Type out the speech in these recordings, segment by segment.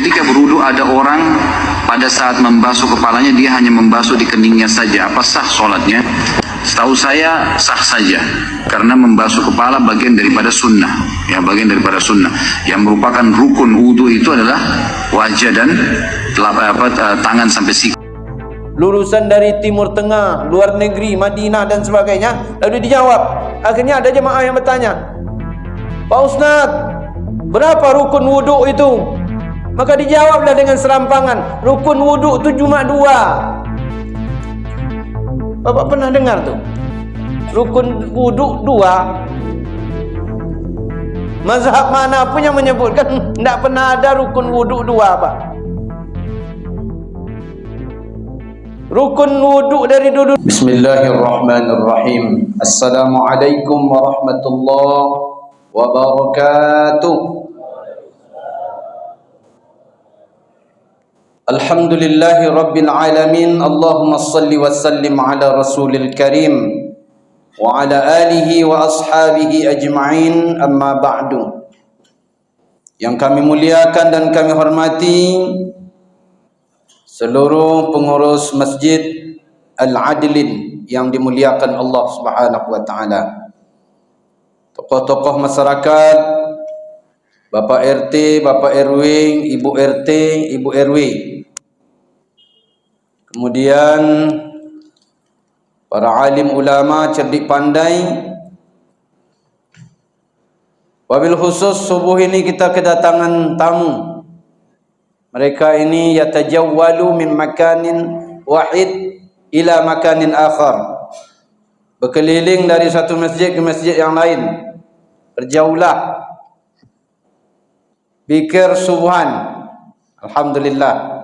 ketika berwudu ada orang pada saat membasuh kepalanya dia hanya membasuh di keningnya saja, apa sah sholatnya? Setahu saya sah saja, karena membasuh kepala bagian daripada sunnah, ya bagian daripada sunnah. Yang merupakan rukun wudu itu adalah wajah dan tangan sampai siku. Lulusan dari Timur Tengah, luar negeri, Madinah dan sebagainya, lalu dijawab. Akhirnya ada jemaah yang bertanya, Pak Ustaz, berapa rukun wudu itu? Maka dijawablah dengan serampangan, rukun wudu itu cuma 2. Bapak pernah dengar tuh? Rukun wudu 2. Mazhab mana pun yang menyebutkan tidak pernah ada rukun wudu 2, Pak. Rukun wudu dari dulu. Bismillahirrahmanirrahim. Assalamualaikum warahmatullahi wabarakatuh. Alhamdulillahi rabbil alamin. Allahumma salli wa sallim ala rasulil karim wa ala alihi wa ashabihi ajma'in, amma ba'du. Yang kami muliakan dan kami hormati seluruh pengurus Masjid Al-Adlin yang dimuliakan Allah Subhanahu wa taala, tokoh-tokoh masyarakat, Bapak RT, Bapak RW, Ibu RT, Ibu RW, kemudian para alim ulama cerdik pandai. Wabil khusus subuh ini kita kedatangan tamu. Mereka ini yatajawwalu min makanin wahid ila makanin akhar, berkeliling dari satu masjid ke masjid yang lain, berjaulah, bikir subuhan. Alhamdulillah.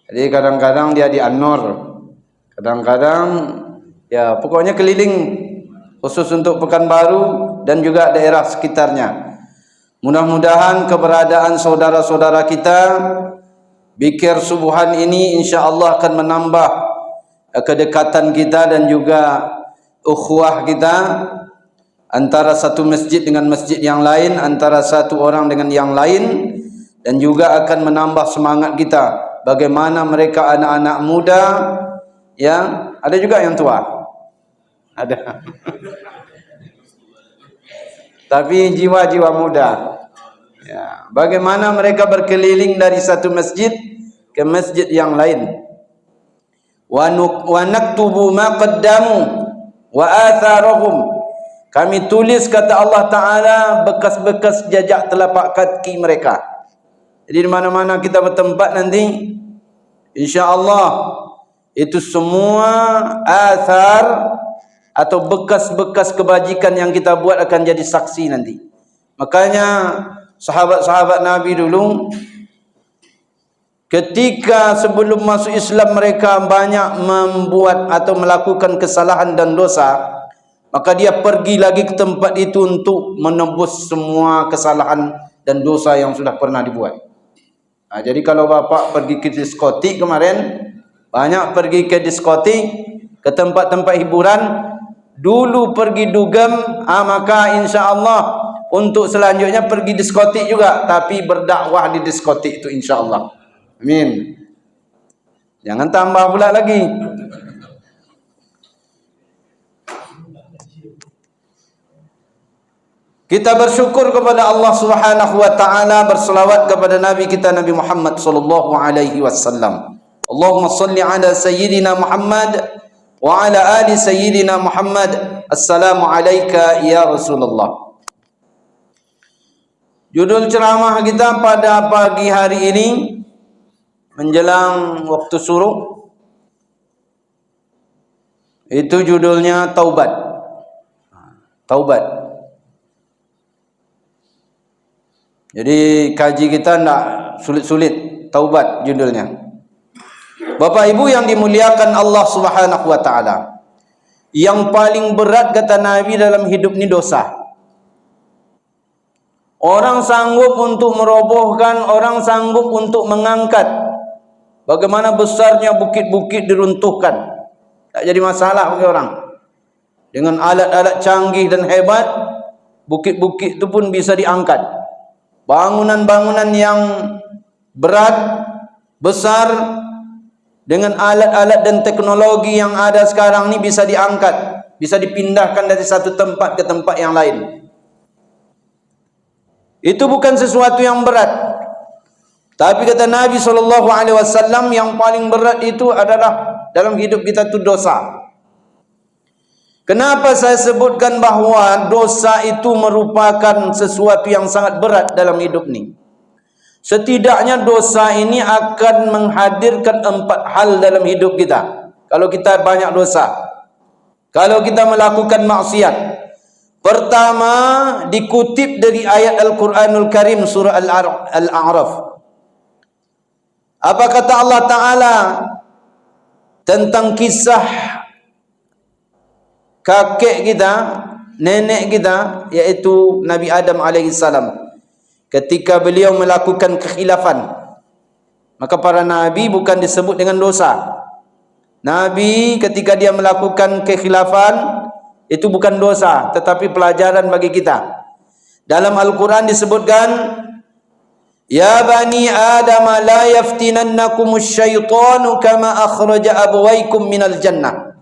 Jadi kadang-kadang dia di An-Nur, kadang-kadang ya pokoknya keliling khusus untuk Pekanbaru dan juga daerah sekitarnya. Mudah-mudahan keberadaan saudara-saudara kita bikir subuhan ini insya-Allah akan menambah kedekatan kita dan juga ukhuwah kita antara satu masjid dengan masjid yang lain, antara satu orang dengan yang lain, dan juga akan menambah semangat kita. Bagaimana mereka anak-anak muda, ya, ada juga yang tua, ada, tapi jiwa-jiwa muda. Ya, bagaimana mereka berkeliling dari satu masjid ke masjid yang lain. Wa naktubu ma qaddamu wa atharahum. Kami tulis, kata Allah Ta'ala, bekas-bekas jejak telapak kaki mereka. Jadi di mana-mana kita bertempat nanti, insya-Allah itu semua athar atau bekas-bekas kebajikan yang kita buat akan jadi saksi nanti. Makanya sahabat-sahabat Nabi dulu, ketika sebelum masuk Islam mereka banyak membuat atau melakukan kesalahan dan dosa, maka dia pergi lagi ke tempat itu untuk menebus semua kesalahan dan dosa yang sudah pernah dibuat. Nah, jadi kalau Bapak pergi ke diskotik kemarin, banyak pergi ke diskotik, ke tempat-tempat hiburan, dulu pergi dugem, maka insya-Allah untuk selanjutnya pergi diskotik juga, tapi berdakwah di diskotik itu insya-Allah. Amin. Jangan tambah pula lagi. Kita bersyukur kepada Allah Subhanahu wa taala, berselawat kepada Nabi kita Nabi Muhammad sallallahu alaihi wasallam. Allahumma salli ala sayyidina Muhammad wa ala ali sayyidina Muhammad. Assalamu alayka ya Rasulullah. Judul ceramah kita pada pagi hari ini menjelang waktu suruh itu judulnya taubat. Taubat. Jadi kaji kita tidak sulit-sulit, taubat judulnya. Bapak Ibu yang dimuliakan Allah Subhanahu wa taala, yang paling berat kata Nabi dalam hidup ini dosa. Orang sanggup untuk merobohkan, orang sanggup untuk mengangkat. Bagaimana besarnya bukit-bukit diruntuhkan, tak jadi masalah bagi orang. Dengan alat-alat canggih dan hebat, bukit-bukit itu pun bisa diangkat. Bangunan-bangunan yang berat, besar, dengan alat-alat dan teknologi yang ada sekarang ni bisa diangkat, bisa dipindahkan dari satu tempat ke tempat yang lain. Itu bukan sesuatu yang berat. Tapi kata Nabi SAW, yang paling berat itu adalah dalam hidup kita itu dosa. Kenapa saya sebutkan bahawa dosa itu merupakan sesuatu yang sangat berat dalam hidup ni? Setidaknya dosa ini akan menghadirkan 4 hal dalam hidup kita. Kalau kita banyak dosa, kalau kita melakukan maksiat. Pertama, dikutip dari ayat Al-Quranul Karim surah Al-A'raf. Apa kata Allah Ta'ala tentang kisah kakek kita, nenek kita, yaitu Nabi Adam alaihissalam. Ketika beliau melakukan kekhilafan, maka para nabi bukan disebut dengan dosa. Nabi ketika dia melakukan kekhilafan, itu bukan dosa, tetapi pelajaran bagi kita. Dalam Al-Quran disebutkan, Ya bani Adam la yaftinannakumus syaitanu kama akhraja abwaykum minal jannah.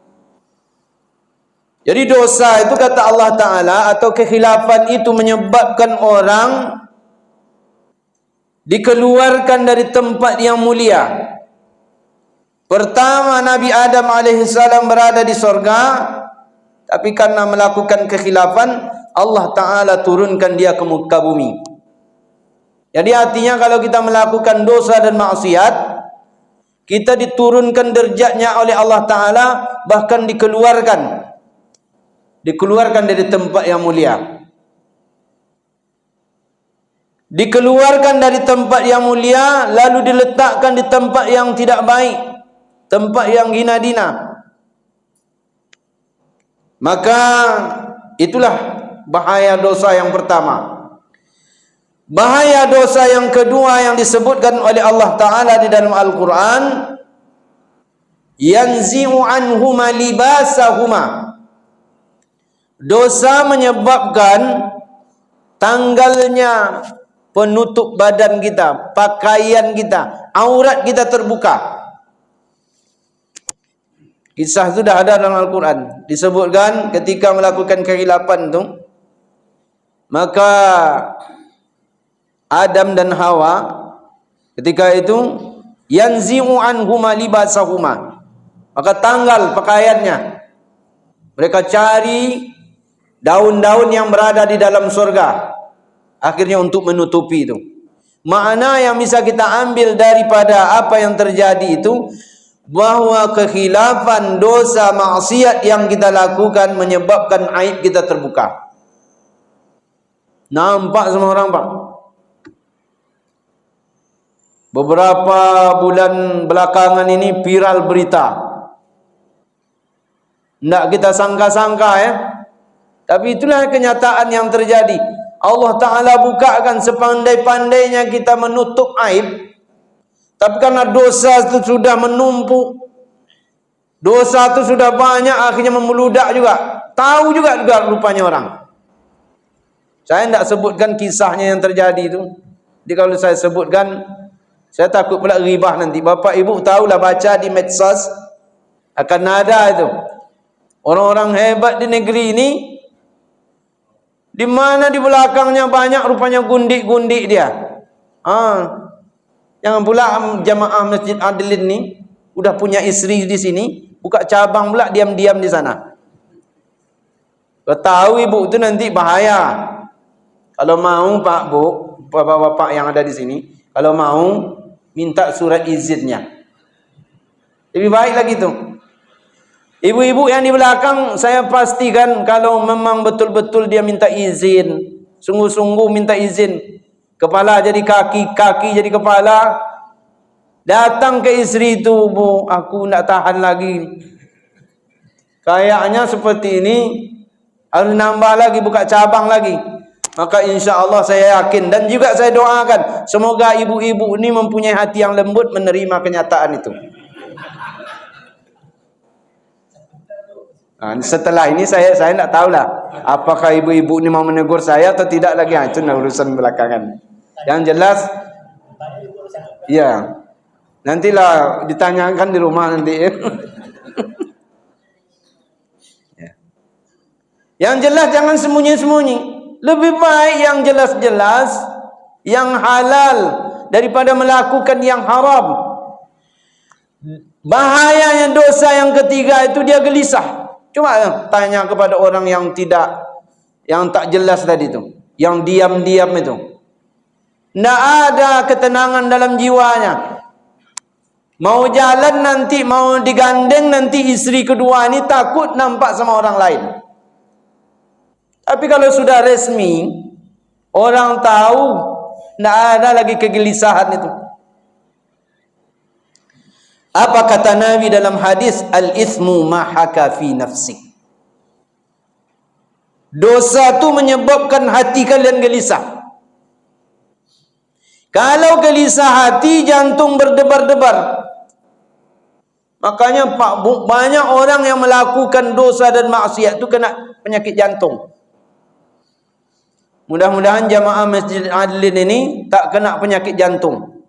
Jadi dosa itu kata Allah Ta'ala atau kekhilafan itu menyebabkan orang dikeluarkan dari tempat yang mulia. Pertama Nabi Adam alaihissalam berada di sorga, tapi karena melakukan kekhilafan Allah Ta'ala turunkan dia ke muka bumi. Jadi artinya kalau kita melakukan dosa dan maksiat, kita diturunkan derajatnya oleh Allah Ta'ala, bahkan dikeluarkan dari tempat yang mulia. Dikeluarkan dari tempat yang mulia, lalu diletakkan di tempat yang tidak baik, tempat yang hina dina. Maka itulah bahaya dosa yang pertama. Bahaya dosa yang kedua yang disebutkan oleh Allah Ta'ala di dalam Al-Quran, yanzi'u anhuma libasahuma. Dosa menyebabkan tanggalnya penutup badan kita, pakaian kita, aurat kita terbuka. Kisah itu dah ada dalam Al-Quran. Disebutkan ketika melakukan kekhilafan itu, maka Adam dan Hawa ketika itu yanzi'u anhuma libasahuma, maka tanggal pakaiannya. Mereka cari daun-daun yang berada di dalam surga, akhirnya untuk menutupi itu. Makna yang bisa kita ambil daripada apa yang terjadi itu, bahwa kekhilafan, dosa, maksiat yang kita lakukan menyebabkan aib kita terbuka. Nampak semua orang, Pak? Beberapa bulan belakangan ini viral berita. Tidak kita sangka-sangka ya. Tapi itulah kenyataan yang terjadi. Allah Ta'ala bukakan sepandai-pandainya kita menutup aib. Tapi karena dosa itu sudah menumpuk, dosa itu sudah banyak, akhirnya memeludak juga. Tahu juga rupanya orang. Saya tidak sebutkan kisahnya yang terjadi itu. Jadi kalau saya sebutkan, saya takut pula ribah nanti. Bapak ibu tahulah, baca di medsos, akan ada itu orang-orang hebat di negeri ini, di mana di belakangnya banyak rupanya gundik-gundik dia. Jangan pula jamaah Masjid Adlin ni udah punya istri di sini, buka cabang pula diam-diam di sana. Tahu ibu itu nanti bahaya. Kalau mau Pak Bu, bapak-bapak yang ada di sini, kalau mau minta surat izinnya. Lebih baik lagi tu. Ibu-ibu yang di belakang, saya pastikan kalau memang betul-betul dia minta izin, sungguh-sungguh minta izin, kepala jadi kaki, kaki jadi kepala, datang ke istri itu, Bu, aku nak tahan lagi. Kayaknya seperti ini, harus nambah lagi, buka cabang lagi. Maka insya Allah saya yakin, dan juga saya doakan, semoga ibu-ibu ini mempunyai hati yang lembut menerima kenyataan itu. Setelah ini saya tidak tahulah apakah ibu-ibu ini mau menegur saya atau tidak lagi. Itu urusan belakangan. Yang jelas Ya. Nantilah ditanyakan di rumah nanti. Ya. Yang jelas jangan sembunyi-sembunyi. Lebih baik yang jelas-jelas, yang halal daripada melakukan yang haram. Bahayanya dosa yang ketiga itu dia gelisah. Cuma tanya kepada orang yang tak jelas tadi itu, yang diam-diam itu. Tidak ada ketenangan dalam jiwanya. Mau jalan nanti, mau digandeng nanti isteri kedua ini takut nampak sama orang lain. Tapi kalau sudah resmi, orang tahu, tidak ada lagi kegelisahan itu. Apa kata Nabi dalam hadis? Al-ithmu ma haka fi nafsi. Dosa itu menyebabkan hati kalian gelisah. Kalau gelisah hati, jantung berdebar-debar. Makanya banyak orang yang melakukan dosa dan maksiat itu kena penyakit jantung. Mudah-mudahan jamaah Masjid Adlin ini tak kena penyakit jantung.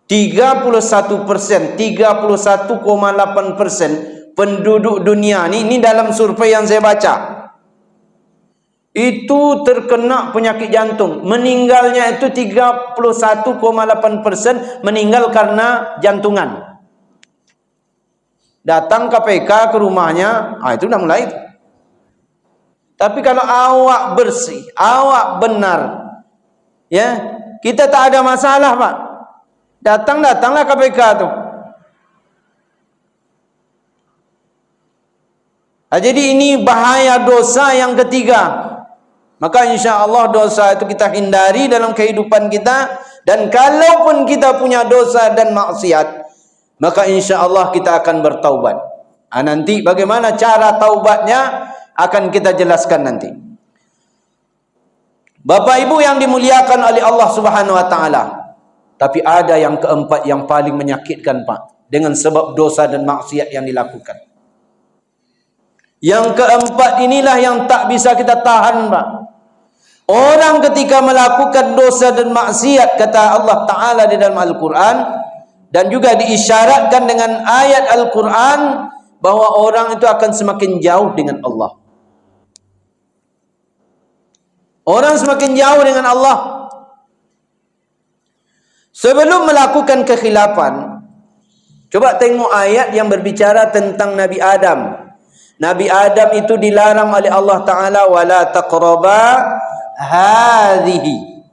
31%, 31,8% penduduk dunia ini dalam survei yang saya baca, itu terkena penyakit jantung. Meninggalnya itu 31,8% meninggal karena jantungan. Datang KPK ke rumahnya, itu dah mulai. Tapi kalau awak bersih, awak benar, ya, kita tak ada masalah, Pak. Datanglah KPK tu. Jadi ini bahaya dosa yang ketiga. Maka insya Allah dosa itu kita hindari dalam kehidupan kita. Dan kalaupun kita punya dosa dan maksiat, maka insya Allah kita akan bertaubat. Nanti bagaimana cara taubatnya akan kita jelaskan nanti. Bapak Ibu yang dimuliakan oleh Allah Subhanahu Wa Taala. Tapi ada yang keempat yang paling menyakitkan, Pak, dengan sebab dosa dan maksiat yang dilakukan. Yang keempat inilah yang tak bisa kita tahan, Pak. Orang ketika melakukan dosa dan maksiat, kata Allah Ta'ala di dalam Al-Quran, dan juga diisyaratkan dengan ayat Al-Quran, bahwa orang itu akan semakin jauh dengan Allah. Orang semakin jauh dengan Allah. Sebelum melakukan kekhilafan, coba tengok ayat yang berbicara tentang Nabi Adam. Nabi Adam itu dilarang oleh Allah Ta'ala, wala taqraba hadhihi.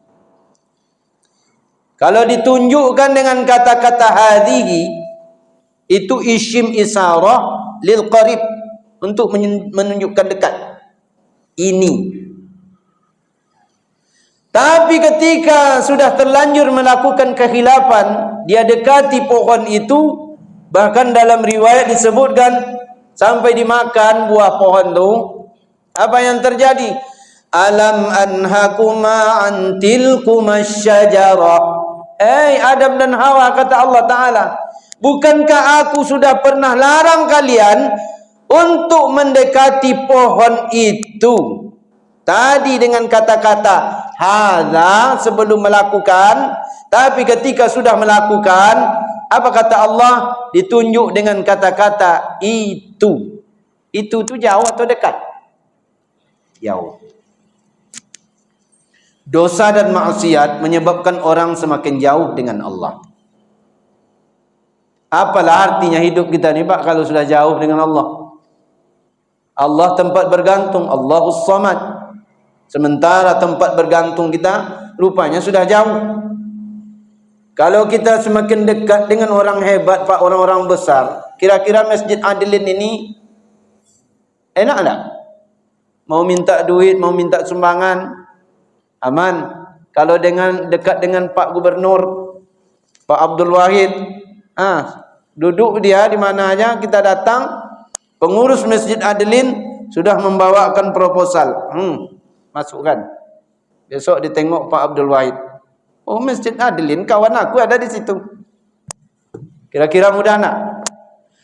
Kalau ditunjukkan dengan kata-kata hadhihi, itu isim isarah lil qarib, untuk menunjukkan dekat. Ini. Tapi ketika sudah terlanjur melakukan kekhilafan, dia dekati pohon itu, bahkan dalam riwayat disebutkan sampai dimakan buah pohon itu, apa yang terjadi? Alam anhakuma an tilkumas syajarah. Adam dan Hawa, kata Allah Ta'ala, bukankah aku sudah pernah larang kalian untuk mendekati pohon itu? Tadi dengan kata-kata hadza sebelum melakukan, tapi ketika sudah melakukan, apa kata Allah? Ditunjuk dengan kata-kata itu. Itu jauh atau dekat? Jauh. Dosa dan maksiat menyebabkan orang semakin jauh dengan Allah. Apalah artinya hidup kita ni, Pak, kalau sudah jauh dengan Allah? Allah tempat bergantung, Allahus Samad. Sementara tempat bergantung kita rupanya sudah jauh. Kalau kita semakin dekat dengan orang hebat, Pak, orang-orang besar, kira-kira Masjid Adlin ini enak tak? Mau minta duit, mau minta sumbangan, aman. Kalau dekat dengan Pak Gubernur, Pak Abdul Wahid, duduk dia di mana aja kita datang, pengurus Masjid Adlin sudah membawakan proposal. Masukkan. Besok ditengok Pak Abdul Wahid. Oh, Masjid Adlin, kawan aku ada di situ. Kira-kira mudah nak?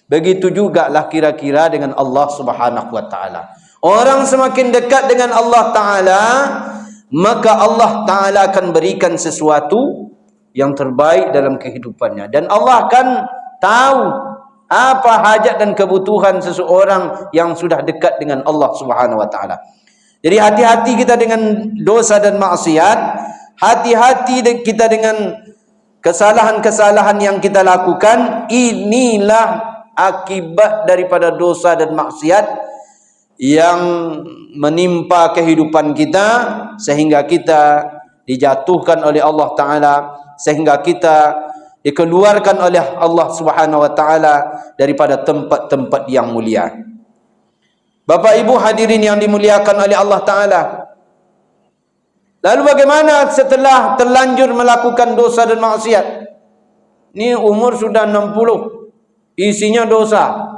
Begitu jugalah kira-kira dengan Allah Subhanahu Wa Taala. Orang semakin dekat dengan Allah Ta'ala, maka Allah Ta'ala akan berikan sesuatu yang terbaik dalam kehidupannya. Dan Allah akan tahu apa hajat dan kebutuhan seseorang yang sudah dekat dengan Allah Subhanahu wa Ta'ala. Jadi hati-hati kita dengan dosa dan maksiat, hati-hati kita dengan kesalahan-kesalahan yang kita lakukan. Inilah akibat daripada dosa dan maksiat yang menimpa kehidupan kita, sehingga kita dijatuhkan oleh Allah Ta'ala, sehingga kita dikeluarkan oleh Allah Subhanahu wa Ta'ala daripada tempat-tempat yang mulia. Bapak Ibu hadirin yang dimuliakan oleh Allah Ta'ala, lalu bagaimana setelah terlanjur melakukan dosa dan maksiat? Ini umur sudah 60, isinya dosa.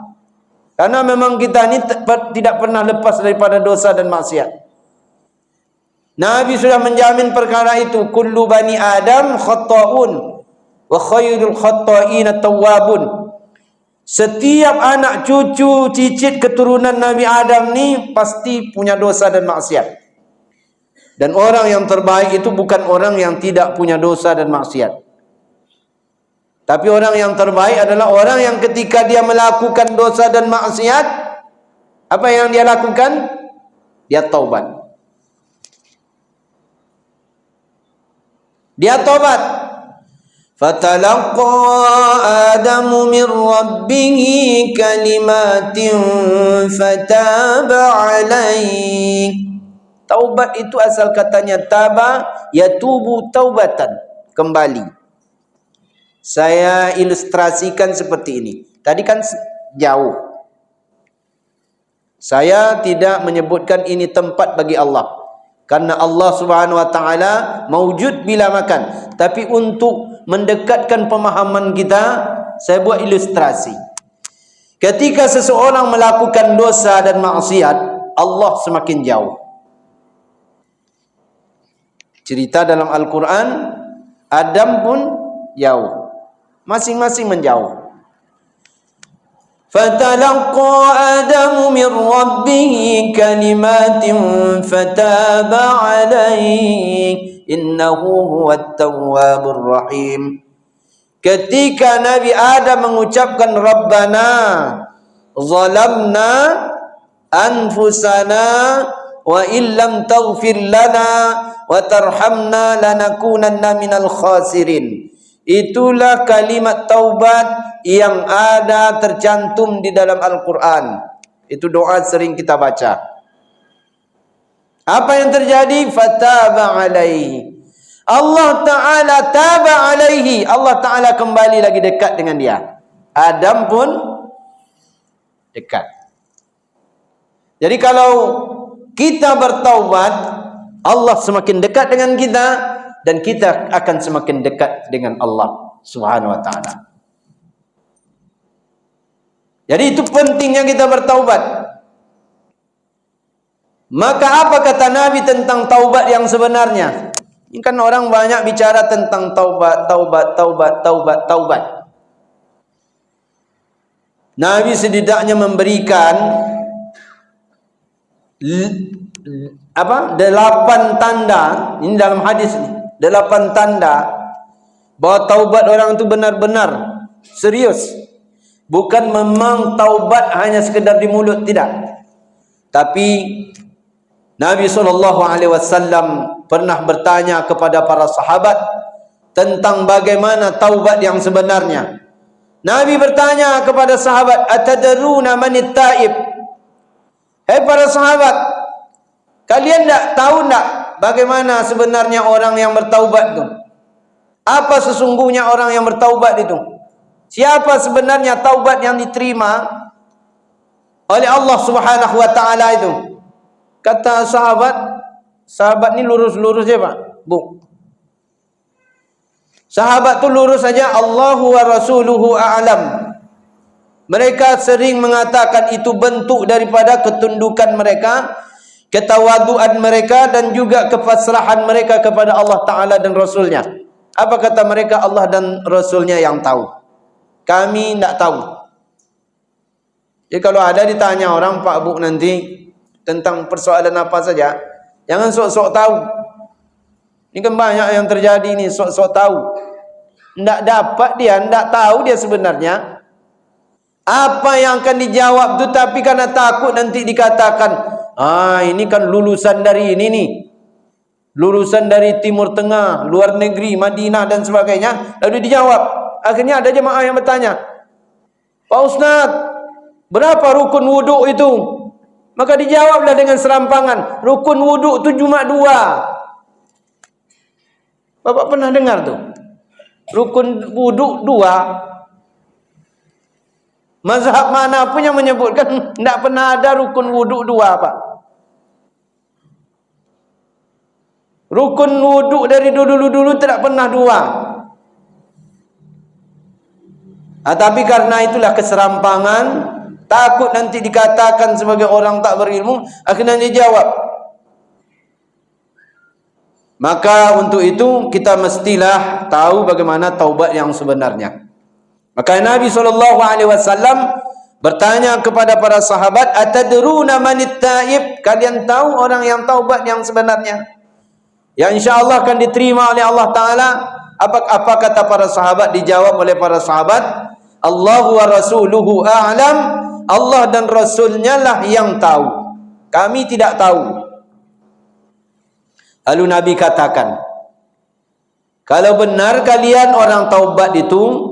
Karena memang kita ini tidak pernah lepas daripada dosa dan maksiat. Nabi sudah menjamin perkara itu. Kullu bani Adam khatta'un wa khairul khatta'ina tawwabun. Setiap anak cucu cicit keturunan Nabi Adam ni pasti punya dosa dan maksiat. Dan orang yang terbaik itu bukan orang yang tidak punya dosa dan maksiat. Tapi orang yang terbaik adalah orang yang ketika dia melakukan dosa dan maksiat, apa yang dia lakukan? Dia taubat. Dia taubat. Fatalaqa Adamu min rabbih kalimatin fataba alaih. Taubat itu asal katanya taba, yatubu taubatan, kembali. Saya ilustrasikan seperti ini. Tadi kan jauh. Saya tidak menyebutkan ini tempat bagi Allah, karena Allah Subhanahu wa Ta'ala maujud bila makan. Tapi untuk mendekatkan pemahaman kita, saya buat ilustrasi. Ketika seseorang melakukan dosa dan maksiat, Allah semakin jauh. Cerita dalam Al-Quran, Adam pun jauh. Masing-masing menjauh. Fatalaqa Adamu min rabbih kalimatin fataba alaihi innahu huwat tawwabur rahim. Ketika Nabi Adam mengucapkan Rabbana zalamna anfusana wa illam taghfir lana wa tarhamna lanakunanna minal khasirin. Itulah kalimat taubat yang ada tercantum di dalam Al-Quran. Itu doa sering kita baca. Apa yang terjadi? Fataba alaihi. Allah Ta'ala taba alaihi. Allah Ta'ala kembali lagi dekat dengan dia. Adam pun dekat. Jadi kalau kita bertaubat, Allah semakin dekat dengan kita, dan kita akan semakin dekat dengan Allah Subhanahu wa Ta'ala. Jadi itu pentingnya kita bertaubat. Maka apa kata Nabi tentang taubat yang sebenarnya? Ini kan orang banyak bicara tentang taubat. Nabi setidaknya memberikan 8 tanda. Ini dalam hadis ini. 8 tanda bahwa taubat orang itu benar-benar serius. Bukan memang taubat hanya sekedar di mulut, tidak. Tapi Nabi SAW pernah bertanya kepada para sahabat tentang bagaimana taubat yang sebenarnya. Nabi bertanya kepada sahabat, "Atadruna manit taib?" Hai para sahabat, kalian tahu tak bagaimana sebenarnya orang yang bertaubat itu? Apa sesungguhnya orang yang bertaubat itu? Siapa sebenarnya taubat yang diterima oleh Allah Subhanahu wa Ta'ala itu? Kata sahabat ni lurus-lurus je Pak, Bu. Sahabat tu lurus saja, Allahu wa rasuluhu a'lam. Mereka sering mengatakan itu bentuk daripada ketundukan mereka, ketawaduan mereka, dan juga kepasrahan mereka kepada Allah Ta'ala dan Rasulnya. Apa kata mereka? Allah dan Rasulnya yang tahu, kami tidak tahu. Jadi kalau ada ditanya orang, Pak Bu nanti tentang persoalan apa saja, jangan sok-sok tahu. Ini kan banyak yang terjadi ni, sok-sok tahu. Tidak dapat dia, tidak tahu dia sebenarnya apa yang akan dijawab tu, tapi karena takut nanti dikatakan, ini kan lulusan dari ini nih. Lulusan dari Timur Tengah, luar negeri, Madinah dan sebagainya. Lalu dijawab. Akhirnya ada jemaah yang bertanya, Pak Ustaz, berapa rukun wuduk itu? Maka dijawablah dengan serampangan, rukun wuduk itu cuma 2. Bapak pernah dengar tu? Rukun wuduk 2. Mazhab mana pun yang menyebutkan tidak pernah ada rukun wuduk 2, Pak. Rukun wuduk dari dulu-dulu tidak pernah 2. Tapi karena itulah keserampangan, takut nanti dikatakan sebagai orang tak berilmu, akhirnya dijawab. Maka untuk itu kita mestilah tahu bagaimana taubat yang sebenarnya. Maka Nabi SAW bertanya kepada para sahabat, atadruna manit taib? Kalian tahu orang yang taubat yang sebenarnya, yang insya-Allah akan diterima oleh Allah Ta'ala? Apa kata para sahabat? Dijawab oleh para sahabat, Allahu wa rasuluhu a'lam. Allah dan Rasulnya lah yang tahu, kami tidak tahu. Lalu Nabi katakan, kalau benar kalian orang taubat itu,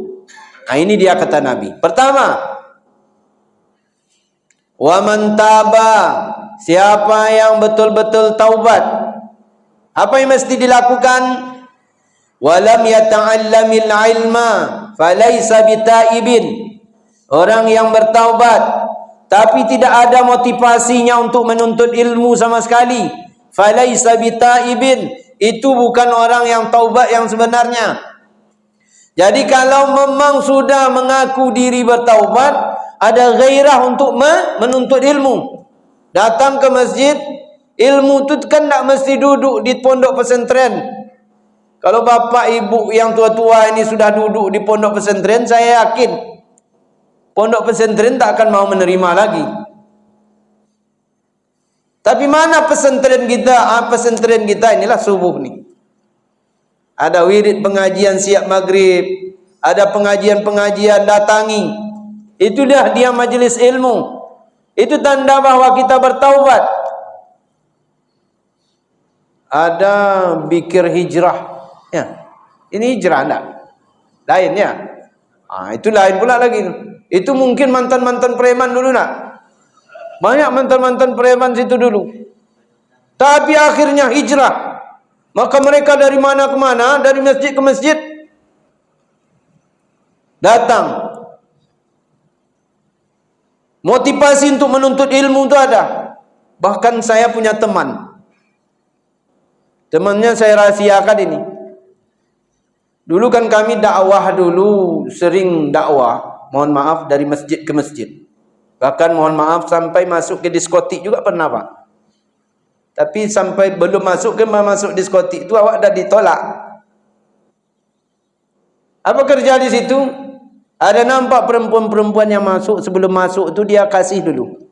ini dia kata Nabi. Pertama, wa man taba, siapa yang betul-betul taubat, apa yang mesti dilakukan? Walam yata'allamil ilma falaysa bitaibin. Orang yang bertaubat tapi tidak ada motivasinya untuk menuntut ilmu sama sekali, falaysa bitaibin, itu bukan orang yang taubat yang sebenarnya. Jadi kalau memang sudah mengaku diri bertaubat, ada gairah untuk menuntut ilmu, datang ke masjid. Ilmu tu kan tak mesti duduk di pondok pesantren. Kalau bapak ibu yang tua-tua ini sudah duduk di pondok pesantren, saya yakin pondok pesantren tak akan mau menerima lagi. Tapi mana pesantren kita? Pesantren kita inilah subuh ni. Ada wirid pengajian siap maghrib, ada pengajian-pengajian datangi. Itulah dia majlis ilmu. Itu tanda bahawa kita bertaubat. Ada bikir hijrah, ya. Ini hijrah enggak? Lain ya. Itu lain pula lagi. Itu mungkin mantan-mantan preman dulu nak. Banyak mantan-mantan preman situ dulu. Tapi akhirnya hijrah. Maka mereka dari mana ke mana, dari masjid ke masjid datang. Motivasi untuk menuntut ilmu itu ada. Bahkan saya punya temannya saya rahasiakan ini. Dulu kan kami dakwah dulu, sering dakwah, mohon maaf, dari masjid ke masjid. Bahkan mohon maaf sampai masuk ke diskotik juga pernah, Pak. Tapi sampai belum masuk diskotik itu awak dah ditolak. Apa kerja di situ? Ada nampak perempuan-perempuan yang masuk, sebelum masuk itu dia kasih dulu.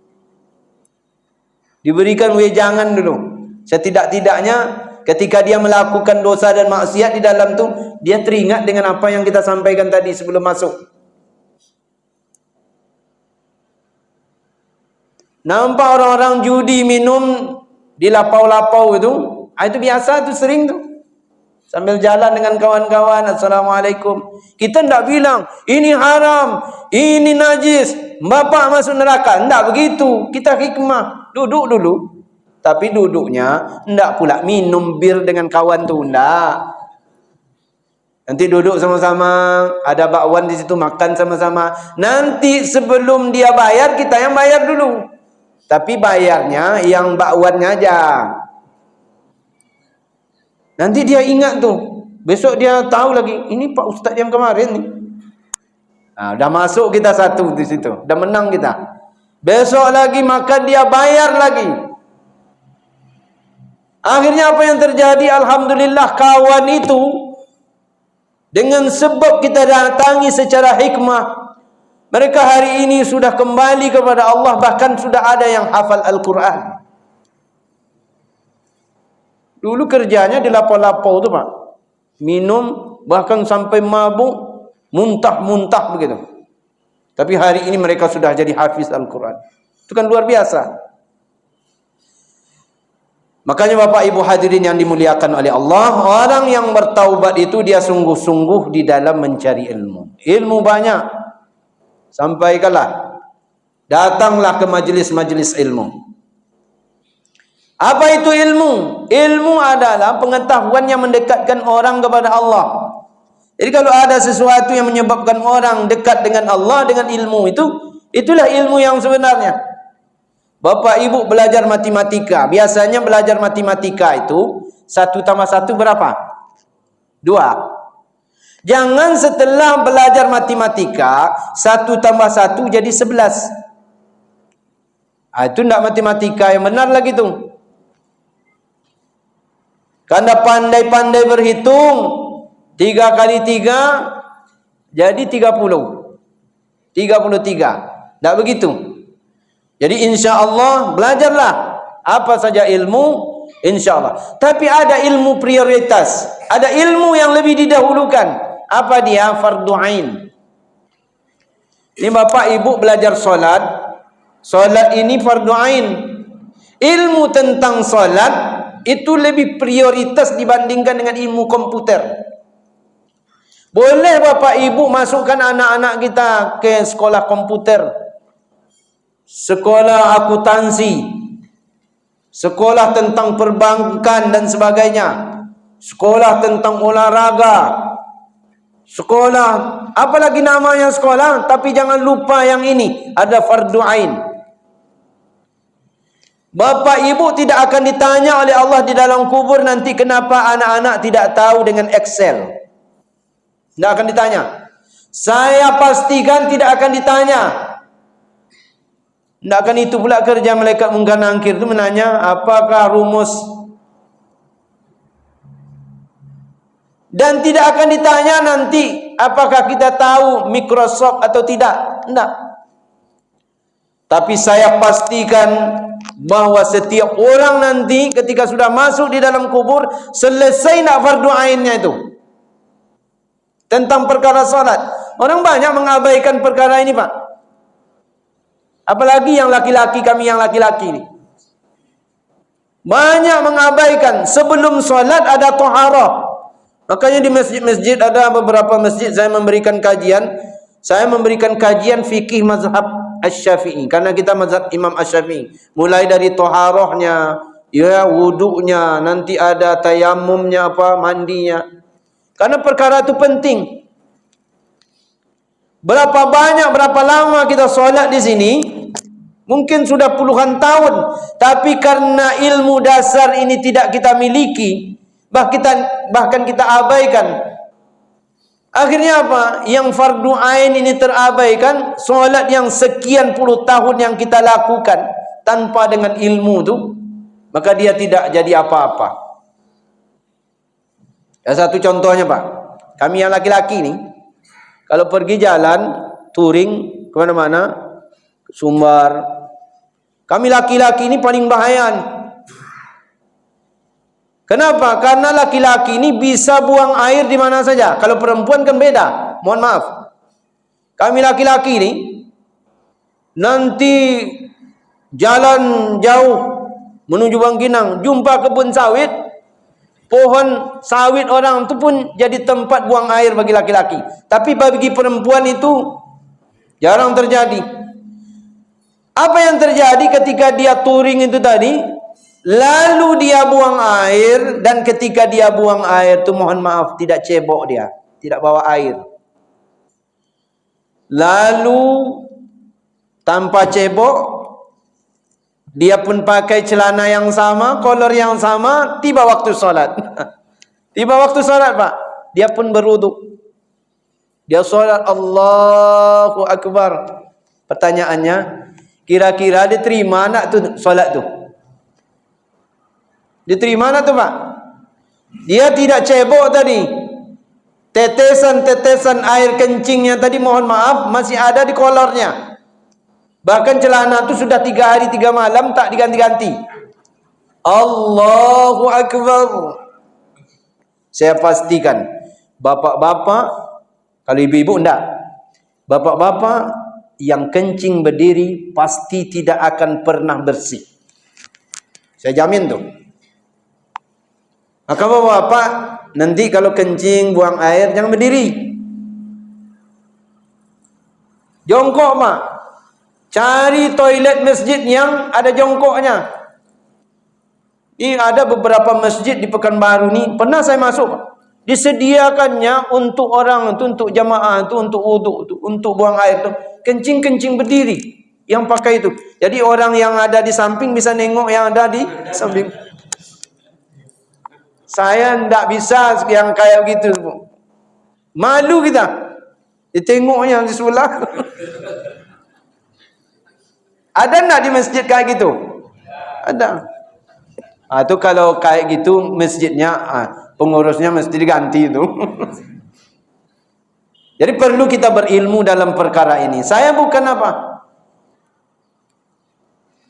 Diberikan wejangan dulu. Setidak-tidaknya ketika dia melakukan dosa dan maksiat di dalam tu, dia teringat dengan apa yang kita sampaikan tadi sebelum masuk. Nampak orang-orang judi minum di lapau-lapau itu biasa tu, sering tu. Sambil jalan dengan kawan-kawan, Assalamualaikum. Kita tidak bilang, ini haram, ini najis, bapak masuk neraka. Tidak begitu. Kita hikmah. Duduk dulu. Tapi duduknya tidak pula minum bir dengan kawan tu, tidak. Nanti duduk sama-sama, ada bakwan di situ, makan sama-sama. Nanti sebelum dia bayar, kita yang bayar dulu. Tapi bayarnya yang bakwannya aja. Nanti dia ingat tu. Besok dia tahu lagi, ini Pak Ustaz yang kemarin ni. Dah masuk kita satu di situ. Dah menang kita. Besok lagi makan dia bayar lagi. Akhirnya apa yang terjadi? Alhamdulillah kawan itu, dengan sebab kita datangi secara hikmah, mereka hari ini sudah kembali kepada Allah. Bahkan sudah ada yang hafal Al-Quran. Dulu kerjanya di lapau-lapau tu Pak. Minum, bahkan sampai mabuk, muntah-muntah begitu. Tapi hari ini mereka sudah jadi hafiz Al-Quran. Itu kan luar biasa. Makanya Bapak Ibu hadirin yang dimuliakan oleh Allah, orang yang bertaubat itu dia sungguh-sungguh di dalam mencari ilmu. Ilmu banyak. Sampaikanlah. Datanglah ke majlis-majlis ilmu. Apa itu ilmu? Ilmu adalah pengetahuan yang mendekatkan orang kepada Allah. Jadi kalau ada sesuatu yang menyebabkan orang dekat dengan Allah dengan ilmu itu, itulah ilmu yang sebenarnya. Bapak Ibu belajar matematika, biasanya belajar matematika itu 1 tambah 1 berapa? 2. Jangan setelah belajar matematika 1 tambah 1 jadi 11. Itu tidak matematika yang benar lagi tu. Karena pandai-pandai berhitung, 3 kali 3 jadi 30. 33. Tak begitu. Jadi insya Allah belajarlah apa saja ilmu, insya Allah. Tapi ada ilmu prioritas. Ada ilmu yang lebih didahulukan. Apa dia? Fardu ain. Ini Bapak Ibu belajar solat. Solat ini fardu ain. Ilmu tentang solat itu lebih prioritas dibandingkan dengan ilmu komputer. Boleh Bapak Ibu masukkan anak-anak kita ke sekolah komputer, sekolah akuntansi, sekolah tentang perbankan dan sebagainya, sekolah tentang olahraga, sekolah apa lagi namanya sekolah, tapi jangan lupa yang ini ada fardu ain. Bapak Ibu tidak akan ditanya oleh Allah di dalam kubur nanti kenapa anak-anak tidak tahu dengan Excel. Tidak akan ditanya. Saya pastikan tidak akan ditanya. Tidak akan itu pula kerja malaikat mungkar nangkir itu menanya apakah rumus. Dan tidak akan ditanya nanti apakah kita tahu Microsoft atau tidak. Tidak. Tapi saya pastikan bahwa setiap orang nanti ketika sudah masuk di dalam kubur, selesai nak fardu ainnya itu tentang perkara salat. Orang banyak mengabaikan perkara ini Pak. Apalagi yang laki-laki, kami yang laki-laki ini banyak mengabaikan. Sebelum salat ada taharah. Makanya di masjid-masjid ada beberapa masjid saya memberikan kajian. Saya memberikan kajian fikih mazhab Asy-Syafi'i, karena kita mazhab Imam Asy-Syafi'i. Mulai dari taharahnya, ya wudunya, nanti ada tayamumnya apa, mandinya. Karena perkara itu penting. Berapa banyak, berapa lama kita solat di sini? Mungkin sudah puluhan tahun, tapi karena ilmu dasar ini tidak kita miliki, bahkan kita abaikan. Akhirnya apa? Yang fardu ain ini terabaikan. Solat yang sekian puluh tahun yang kita lakukan tanpa dengan ilmu tu, maka dia tidak jadi apa-apa. Ya, satu contohnya Pak, kami yang laki-laki ni kalau pergi jalan touring kemana-mana, Sumbar, kami laki-laki ini paling bahaya. Kenapa? Karena laki-laki ini bisa buang air di mana saja. Kalau perempuan kan beda. Mohon maaf. Kami laki-laki ini nanti jalan jauh menuju Bangkinang, jumpa kebun sawit, pohon sawit orang itu pun jadi tempat buang air bagi laki-laki. Tapi bagi perempuan itu jarang terjadi. Apa yang terjadi ketika dia touring itu tadi? Lalu dia buang air, dan ketika dia buang air tu mohon maaf tidak cebok dia, tidak bawa air. Lalu tanpa cebok, dia pun pakai celana yang sama, kolor yang sama, tiba waktu solat. Tiba waktu solat Pak, dia pun berwuduk. Dia solat, Allahu Akbar. Pertanyaannya, kira-kira diterima nak tu solat tu? Diterima mana tu Pak? Dia tidak cebok tadi. Tetesan-tetesan air kencingnya tadi mohon maaf masih ada di kolornya. Bahkan celana itu sudah 3 hari 3 malam tak diganti-ganti. Allahu Akbar. Saya pastikan bapak-bapak, kalau ibu-ibu enggak, bapak-bapak yang kencing berdiri pasti tidak akan pernah bersih. Saya jamin tuh. Maka bapak-bapak nanti kalau kencing buang air jangan berdiri, jongkok mak. Cari toilet masjid yang ada jongkoknya. Ini ada beberapa masjid di Pekanbaru ni, pernah saya masuk, disediakannya untuk orang itu, untuk jamaah itu, untuk wuduk itu, untuk buang air itu, kencing-kencing berdiri yang pakai itu. Jadi orang yang ada di samping bisa nengok yang ada di samping. Saya tidak bisa yang kayak gitu. Malu kita ditengok yang di sebelah. Ada enggak di masjid kayak gitu? Ada. Itu kalau kayak gitu masjidnya, pengurusnya mesti diganti itu. Jadi perlu kita berilmu dalam perkara ini. Saya bukan apa.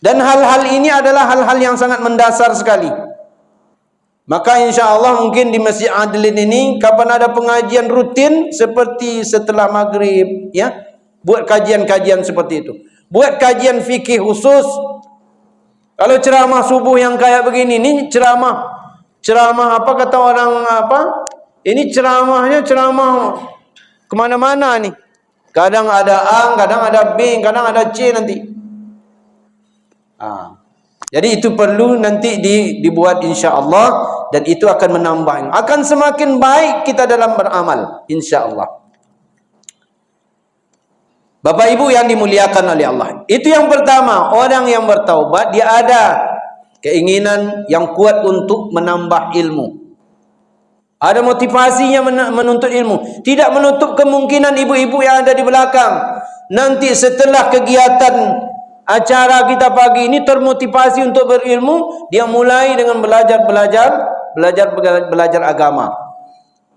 Dan hal-hal ini adalah hal-hal yang sangat mendasar sekali. Maka insya Allah mungkin di Masjid Adlin ini, kapan ada pengajian rutin seperti setelah maghrib, ya, buat kajian-kajian seperti itu. Buat kajian fikih khusus. Kalau ceramah subuh yang kayak begini, ini ceramah apa kata orang apa? Ini ceramahnya ceramah kemana-mana nih. Kadang ada A, kadang ada B, kadang ada C nanti. Jadi itu perlu nanti dibuat insya Allah, dan itu akan menambah, akan semakin baik kita dalam beramal insya Allah. Bapak Ibu yang dimuliakan oleh Allah, itu yang pertama, orang yang bertaubat dia ada keinginan yang kuat untuk menambah ilmu. Ada motivasinya menuntut ilmu. Tidak menutup kemungkinan ibu-ibu yang ada di belakang nanti setelah kegiatan acara kita pagi ini termotivasi untuk berilmu, dia mulai dengan belajar agama.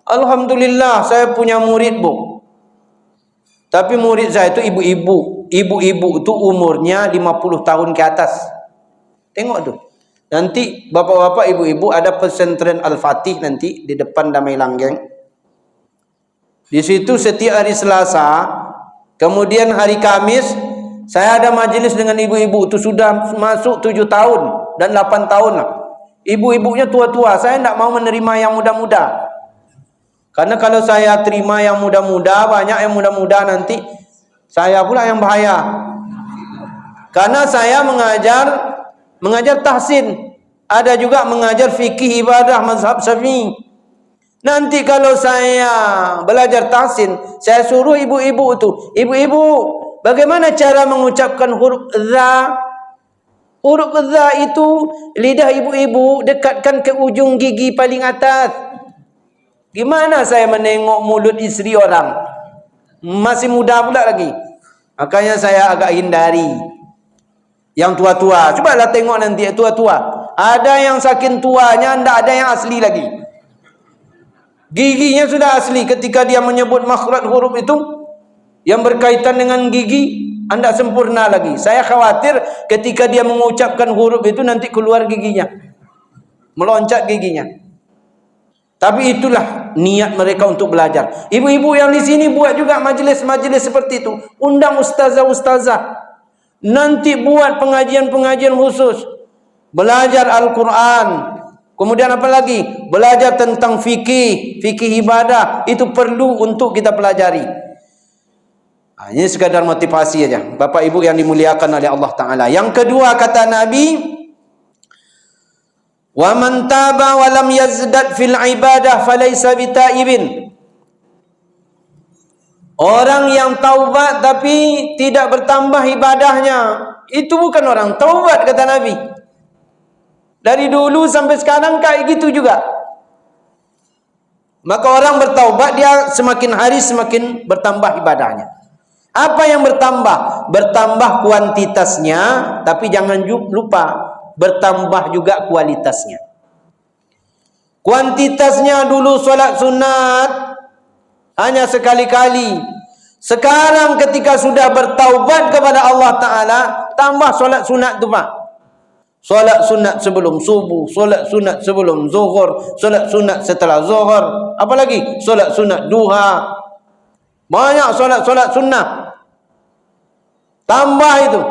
Alhamdulillah saya punya murid, Bu. Tapi murid saya itu ibu-ibu. Ibu-ibu itu umurnya 50 tahun ke atas. Tengok tuh. Nanti bapak-bapak, ibu-ibu, ada pesantren Al-Fatih nanti di depan Damai Langgeng. Di situ setiap hari Selasa, kemudian hari Kamis, saya ada majelis dengan ibu-ibu. Itu sudah masuk 7 tahun dan 8 tahun lah. Ibu-ibunya tua-tua. Saya tidak mau menerima yang muda-muda. Karena kalau saya terima yang muda-muda, banyak yang muda-muda, nanti saya pula yang bahaya. Karena saya mengajar tahsin, ada juga mengajar fikih ibadah mazhab Syafi'i. Nanti kalau saya belajar tahsin, saya suruh ibu-ibu itu, ibu-ibu, bagaimana cara mengucapkan huruf za? Huruf za itu lidah ibu-ibu dekatkan ke ujung gigi paling atas. Gimana saya menengok mulut istri orang? Masih muda pula lagi. Makanya saya agak hindari yang tua-tua. Cobalah tengok nanti tua-tua. Ada yang saking tuanya, tidak ada yang asli lagi. Giginya sudah asli. Ketika dia menyebut makhraj huruf itu yang berkaitan dengan gigi, anda sempurna lagi. Saya khawatir ketika dia mengucapkan huruf itu nanti keluar giginya, meloncat giginya. Tapi itulah niat mereka untuk belajar. Ibu-ibu yang di sini buat juga majelis-majelis seperti itu. Undang ustazah-ustazah. Nanti buat pengajian-pengajian khusus. Belajar Al-Quran. Kemudian apa lagi? Belajar tentang fikih ibadah. Itu perlu untuk kita pelajari. Ini sekadar motivasi aja. Bapak Ibu yang dimuliakan oleh Allah Ta'ala. Yang kedua kata Nabi, wa man taba wa lam yazdad fil ibadah falaysa bitaibin. Orang yang taubat tapi tidak bertambah ibadahnya, itu bukan orang taubat kata Nabi. Dari dulu sampai sekarang kayak gitu juga. Maka orang bertaubat dia semakin hari semakin bertambah ibadahnya. Apa yang bertambah? Bertambah kuantitasnya, tapi jangan lupa bertambah juga kualitasnya. Kuantitasnya dulu solat sunat hanya sekali-kali. Sekarang ketika sudah bertaubat kepada Allah Ta'ala, tambah solat sunat tu Pak. Solat sunat sebelum subuh, solat sunat sebelum zuhur, solat sunat setelah zuhur. Apa lagi? Solat sunat duha. Banyak solat-solat sunnah. Tambah itu.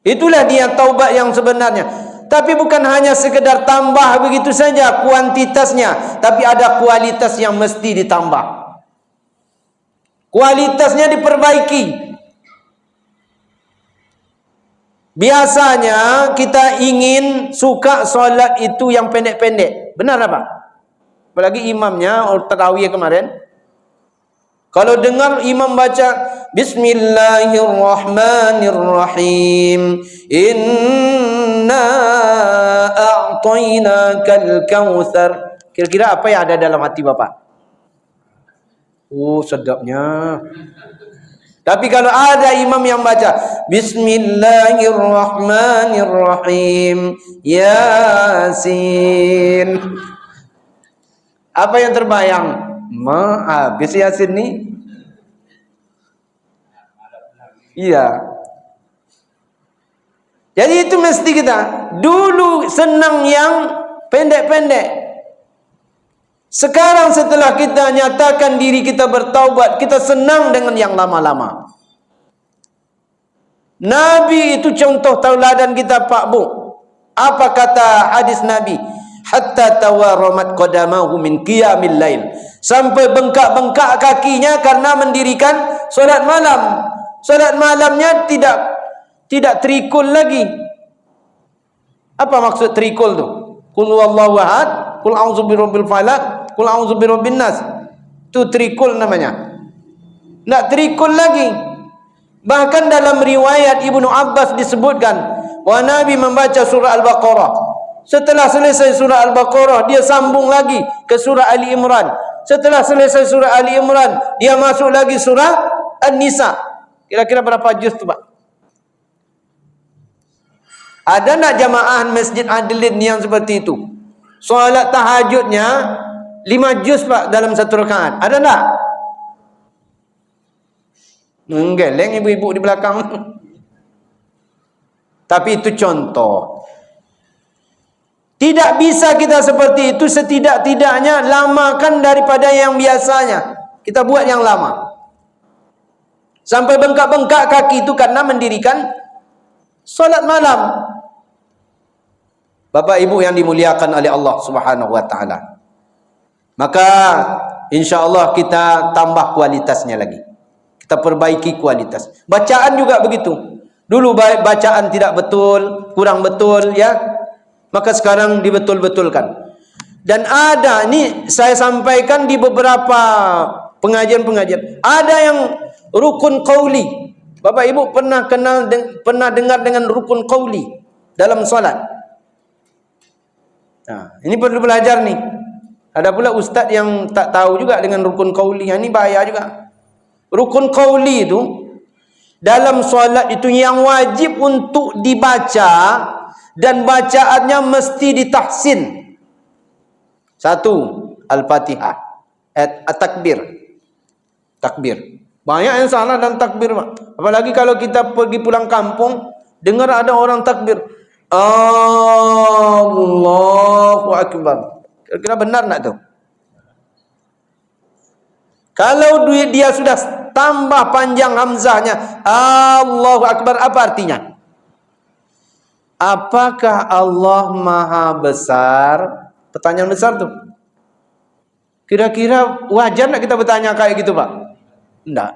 Itulah dia taubat yang sebenarnya. Tapi bukan hanya sekedar tambah begitu saja kuantitasnya, tapi ada kualitas yang mesti ditambah. Kualitasnya diperbaiki. Biasanya kita ingin suka solat itu yang pendek-pendek. Benar apa? Apalagi imamnya tarawih kemarin. Kalau dengar imam baca Bismillahirrahmanirrahim, Inna a'tainakal kautsar. Kira-kira apa yang ada dalam hati Bapak? Oh, sedapnya. Tapi kalau ada imam yang baca Bismillahirrahmanirrahim, Yasin, apa yang terbayang? Habis Yasin ni. Iya. Jadi itu mesti kita dulu senang yang pendek-pendek. Sekarang setelah kita nyatakan diri kita bertaubat, kita senang dengan yang lama-lama. Nabi itu contoh tauladan kita, Pak Bu. Apa kata hadis Nabi? Hatta tawaramat qadamahu min qiyamil lail. Sampai bengkak-bengkak kakinya karena mendirikan solat malam. Solat malamnya tidak trikul lagi. Apa maksud trikul tu? Qul huwallahu ahad, qul a'udzu birabbil falaq, qul a'udzu birabbin nas. Tu trikul namanya. Nak trikul lagi. Bahkan dalam riwayat Ibnu Abbas disebutkan bahwa Nabi membaca surah Al-Baqarah. Setelah selesai surah Al-Baqarah, dia sambung lagi ke surah Ali Imran. Setelah selesai surah Ali Imran, dia masuk lagi surah An-Nisa. Kira-kira berapa juz tu, Pak? Ada nak jamaah Masjid Adlin yang seperti itu? Solat tahajudnya 5 juz, Pak, dalam satu rakaat. Ada tak? Menggeleng ibu-ibu di belakang. Tapi itu contoh. Tidak bisa kita seperti itu, setidak-tidaknya lamakan daripada yang biasanya. Kita buat yang lama. Sampai bengkak-bengkak kaki itu karena mendirikan solat malam. Bapak Ibu yang dimuliakan oleh Allah Subhanahu wa taala. Maka insya-Allah kita tambah kualitasnya lagi. Kita perbaiki kualitas. Bacaan juga begitu. Dulu bacaan tidak betul, kurang betul ya. Maka sekarang dibetul-betulkan. Dan ada, ini saya sampaikan di beberapa pengajian-pengajian. Ada yang rukun qauli. Bapak Ibu pernah dengar dengan rukun qauli dalam salat? Nah, ini perlu belajar nih. Ada pula ustaz yang tak tahu juga dengan rukun qauli. Ini bahaya juga. Rukun qauli itu dalam salat itu yang wajib untuk dibaca dan bacaannya mesti ditahsin. 1. Al-Fatihah. At-takbir. Takbir. Banyak yang salah dalam takbir, Pak. Apalagi kalau kita pergi pulang kampung, dengar ada orang takbir. Allahu Akbar. Kira-kira benar tak tu? Kalau dia sudah tambah panjang hamzahnya, Allahu Akbar, apa artinya? Apakah Allah Maha Besar? Pertanyaan besar tu. Kira-kira wajar tak kita bertanya kayak gitu, Pak? Tidak.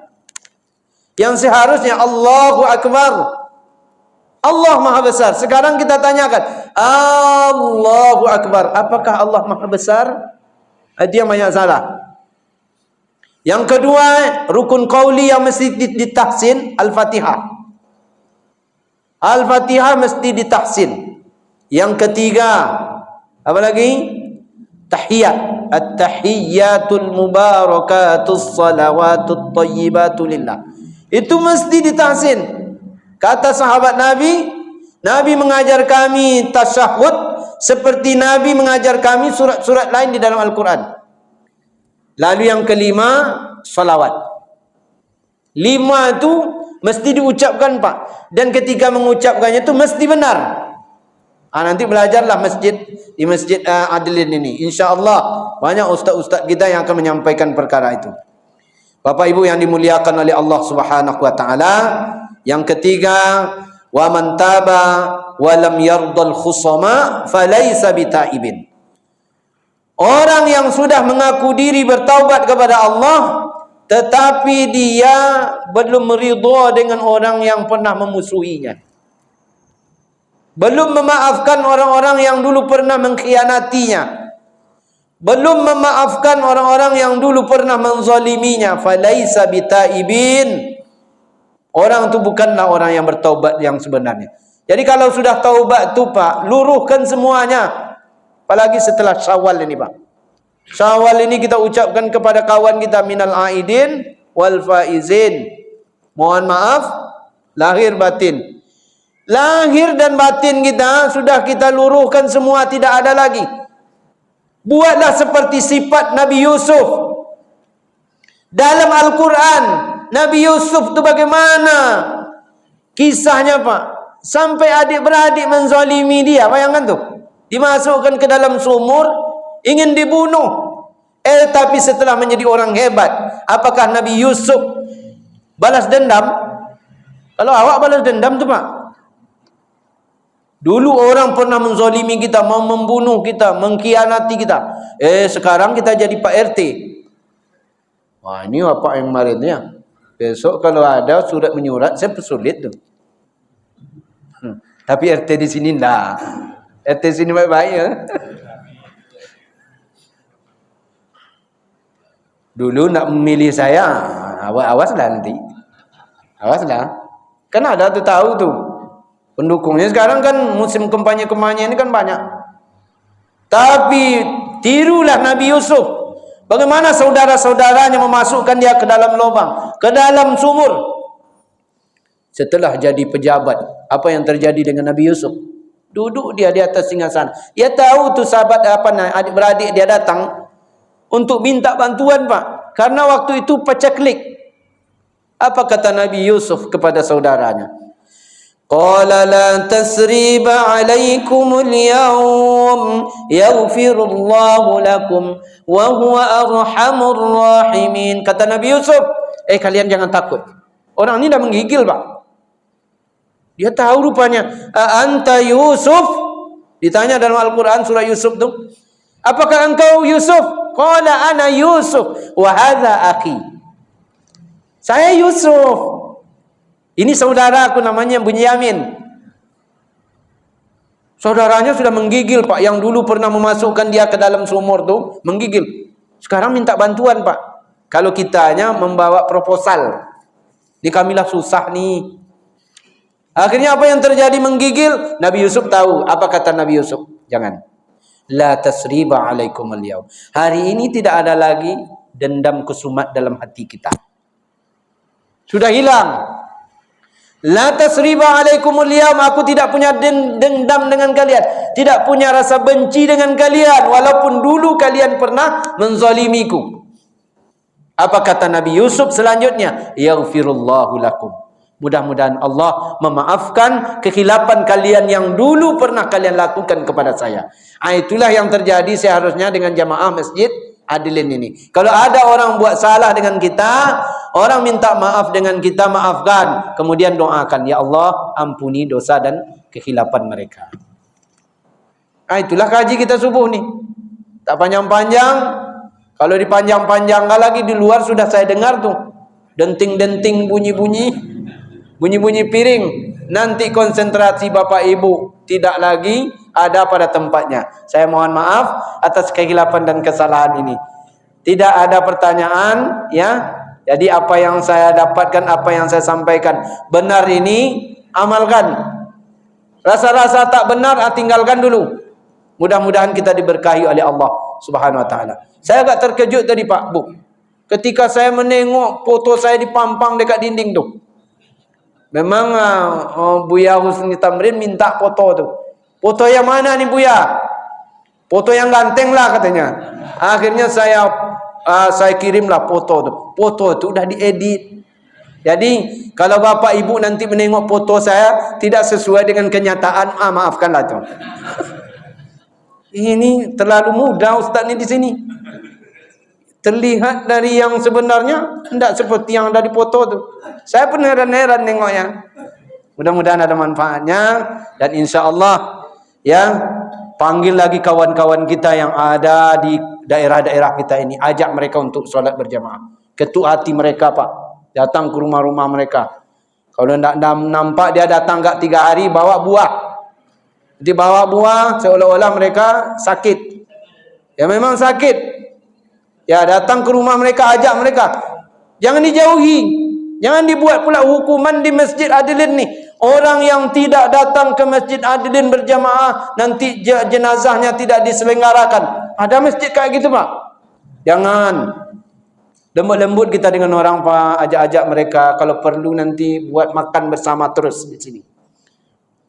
Yang seharusnya Allahu Akbar. Allah Maha Besar. Sekarang kita tanyakan, Allahu Akbar. Apakah Allah Maha Besar? Dia banyak salah. Yang kedua, rukun qauli yang mesti ditahsin, Al-Fatihah. Al-Fatihah mesti ditahsin. Yang ketiga, apa lagi? Tahiyat. At-tahiyyatul mubarakatus salawatut thayyibatu lillah. Itu mesti ditahsin. Kata sahabat Nabi, Nabi mengajar kami tasyahud seperti Nabi mengajar kami surat-surat lain di dalam Al-Quran. Lalu yang kelima, salawat. 5 itu mesti diucapkan Pak. Dan ketika mengucapkannya itu mesti benar. Nanti belajarlah di masjid Adlin ini. InsyaAllah banyak ustaz-ustaz kita yang akan menyampaikan perkara itu. Bapak Ibu yang dimuliakan oleh Allah Subhanahu wa taala, yang ketiga, wa man taba wa lam yardal khusama falaysa bitaibin. Orang yang sudah mengaku diri bertaubat kepada Allah tetapi dia belum meridha dengan orang yang pernah memusuhinya, belum memaafkan orang-orang yang dulu pernah mengkhianatinya, belum memaafkan orang-orang yang dulu pernah menzaliminya, falaisa bitaibin. Orang itu bukanlah orang yang bertaubat yang sebenarnya. Jadi kalau sudah taubat tu Pak, luruhkan semuanya. Apalagi setelah Syawal ini Pak. Syawal ini kita ucapkan kepada kawan kita, minal aidin wal faizin. Mohon maaf lahir batin. Lahir dan batin kita sudah kita luruhkan semua, tidak ada lagi. Buatlah seperti sifat Nabi Yusuf. Dalam Al-Quran, Nabi Yusuf itu bagaimana kisahnya Pak? Sampai adik-beradik menzalimi dia. Bayangkan tuh. Dimasukkan ke dalam sumur, ingin dibunuh. Tapi setelah menjadi orang hebat, apakah Nabi Yusuf balas dendam? Kalau awak balas dendam tuh Pak. Dulu orang pernah menzalimi kita, mau membunuh kita, mengkhianati kita. Sekarang kita jadi Pak RT. Wah, ini apa yang kemarinnya? Besok kalau ada surat menyurat, saya persulit tuh. Tapi RT di sini enggak. RT sini baik-baik ya. Dulu nak memilih saya, awaslah nanti. Awaslah. Kan ada tuh tahu tuh pendukungnya. Sekarang kan musim kampanye-kampanye ini kan banyak. Tapi tirulah Nabi Yusuf. Bagaimana saudara-saudaranya memasukkan dia ke dalam lubang, ke dalam sumur. Setelah jadi pejabat, apa yang terjadi dengan Nabi Yusuf? Duduk dia di atas singgasana. Dia tahu tu sahabat adik-beradik dia datang untuk minta bantuan Pak. Karena waktu itu pacaklik. Apa kata Nabi Yusuf kepada saudaranya? Qala la tasriba alaikumul yawm yaghfirullahu lakum wa huwa arhamur rahimin. Kata Nabi Yusuf, kalian jangan takut. Orang ini dah menggigil Pak. Dia tahu rupanya. Anta Yusuf? Ditanya dalam Al-Quran surah Yusuf tu. Apakah engkau Yusuf? Qala ana Yusuf wa hadha akhi. Saya Yusuf. Ini saudara aku namanya Bunyamin. Saudaranya sudah menggigil Pak. Yang dulu pernah memasukkan dia ke dalam sumur tu, menggigil. Sekarang minta bantuan Pak. Kalau kitanya membawa proposal. Ini kamilah susah nih. Akhirnya apa yang terjadi? Menggigil. Nabi Yusuf tahu. Apa kata Nabi Yusuf? Jangan. La tasriba alaikumul yaum. Hari ini tidak ada lagi dendam kusumat dalam hati kita. Sudah hilang. La tasriba alaikumul yaum. Aku tidak punya dendam dengan kalian. Tidak punya rasa benci dengan kalian. Walaupun dulu kalian pernah menzalimiku. Apa kata Nabi Yusuf selanjutnya? Yaghfirullahu lakum. Mudah-mudahan Allah memaafkan kekhilapan kalian yang dulu pernah kalian lakukan kepada saya. Itulah yang terjadi seharusnya dengan jamaah masjid Adlin ini. Kalau ada orang buat salah dengan kita, orang minta maaf dengan kita, maafkan. Kemudian doakan, ya Allah ampuni dosa dan kekhilapan mereka. Itulah kaji kita subuh nih. Tak panjang-panjang. Kalau dipanjang-panjangkan lagi di luar sudah saya dengar tuh. Denting-denting bunyi-bunyi. Bunyi-bunyi piring. Nanti konsentrasi Bapak Ibu tidak lagi ada pada tempatnya. Saya mohon maaf atas kekhilapan dan kesalahan ini. Tidak ada pertanyaan ya. Jadi apa yang saya dapatkan, apa yang saya sampaikan benar ini amalkan. Rasa-rasa tak benar tinggalkan dulu. Mudah-mudahan kita diberkahi oleh Allah Subhanahu wa taala. Saya agak terkejut tadi Pak Bu. Ketika saya menengok foto saya dipampang dekat dinding tu. Memang Buya Husni Tamrin minta foto tu. Foto yang mana nih Buya? Foto yang ganteng lah katanya. Akhirnya saya kirimlah foto tu. Foto tu udah diedit. Jadi kalau bapak ibu nanti menengok foto saya tidak sesuai dengan kenyataan, maafkanlah tu. Ini terlalu mudah ustaz ni di sini. Terlihat dari yang sebenarnya tidak seperti yang ada di foto tu. Saya pun heran-heran nengoknya. Mudah-mudahan ada manfaatnya dan insya-Allah ya, panggil lagi kawan-kawan kita yang ada di daerah-daerah kita ini, ajak mereka untuk solat berjamaah. Ketuk hati mereka Pak, datang ke rumah-rumah mereka. Kalau tidak nampak dia datang enggak 3 hari, bawa buah. Jadi bawa buah seolah-olah mereka sakit. Ya memang sakit. Ya datang ke rumah mereka, ajak mereka. Jangan dijauhi. Jangan dibuat pula hukuman di Masjid Adilin ni. Orang yang tidak datang ke Masjid Adilin berjamaah, nanti jenazahnya tidak diselenggarakan. Ada masjid kayak gitu Pak? Jangan. Lembut-lembut kita dengan orang Pak, ajak-ajak mereka. Kalau perlu nanti buat makan bersama terus di sini.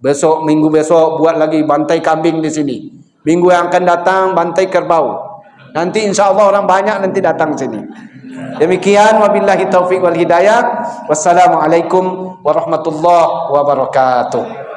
Besok, minggu besok buat lagi bantai kambing di sini. Minggu yang akan datang bantai kerbau. Nanti insya Allah orang banyak nanti datang sini. Demikian, wabillahi taufiq wal hidayah. Wassalamualaikum warahmatullahi wabarakatuh.